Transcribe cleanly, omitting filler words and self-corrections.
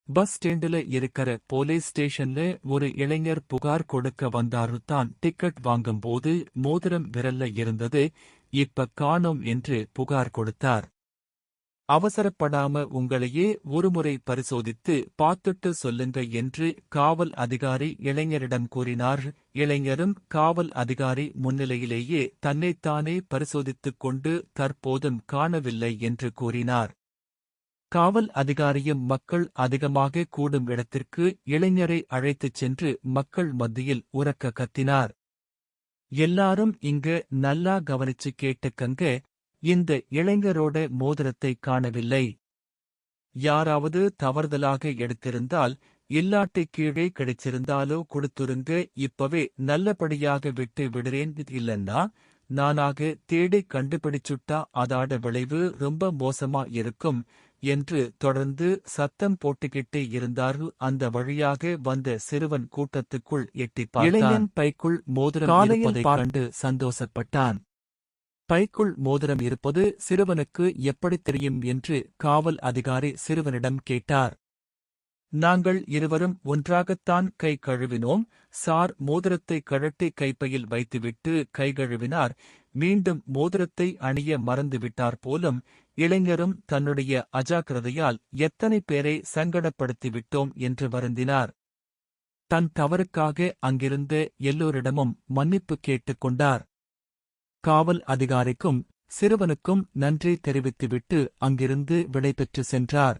Bus ஸ்டேண்டுல இருக்கிற police ஸ்டேஷன்ல ஒரு இளைஞர் புகார் கொடுக்க வந்தாரு. தான் டிக்கெட் வாங்கும்போது மோதிரம் விரல்ல இருந்தது, இப்ப காணோம் என்று புகார் கொடுத்தார். அவசரப்படாம உங்களையே ஒருமுறை பரிசோதித்து பார்த்துட்டு சொல்லுங்க என்று காவல் அதிகாரி இளைஞரிடம் கூறினார். இளைஞரும் காவல் அதிகாரி முன்னிலையிலேயே தன்னைத்தானே பரிசோதித்துக் கொண்டு தற்போதும் காணவில்லை என்று கூறினார். காவல் அதிகாரியும் மக்கள் அதிகமாக கூடும் இடத்திற்கு இளைஞரை அழைத்துச் சென்று மக்கள் மத்தியில் உரக்க கத்தினார். எல்லாரும் இங்க நல்லா கவனிச்சு கேட்டுக்கங்க, இந்த இளைஞரோட மோதிரத்தை காணவில்லை. யாராவது தவறுதலாக எடுத்திருந்தால், இல்லாட்டி கீழே கிடைச்சிருந்தாலோ கொடுத்துருங்க, இப்பவே நல்லபடியாக விட்டு விடுறேன். இல்லன்னா நானாக தேடி கண்டுபிடிச்சுட்டா அதோட விளைவு ரொம்ப மோசமா இருக்கும் என்று தொடர்ந்து சத்தம் போட்டுக்கிட்டே இருந்தார். அந்த வழியாக வந்த சிறுவன் கூட்டத்துக்குள் எட்டிப் பார்த்தான். இளைஞன் பைக்குள் மோதிரம் இருப்பதைக் கண்டு சந்தோஷப்பட்டான். பைக்குள் மோதிரம் இருப்பது சிறுவனுக்கு எப்படித் தெரியும் என்று காவல் அதிகாரி சிறுவனிடம் கேட்டார். நாங்கள் இருவரும் ஒன்றாகத்தான் கை கழுவினோம் சார். மோதிரத்தை கழட்டி கைப்பையில் வைத்துவிட்டு கை கழுவினார். மீண்டும் மோதிரத்தை அணிய மறந்துவிட்டார் போலும். இளைஞரும் தன்னுடைய அஜாக்கிரதையால் எத்தனை பேரை சங்கடப்படுத்திவிட்டோம் என்று வருந்தினார். தன் தவறுக்காக அங்கிருந்த எல்லோரிடமும் மன்னிப்பு கேட்டுக் கொண்டார். காவல் அதிகாரிக்கும் சிறுவனுக்கும் நன்றி தெரிவித்துவிட்டு அங்கிருந்து விடைபெற்று சென்றார்.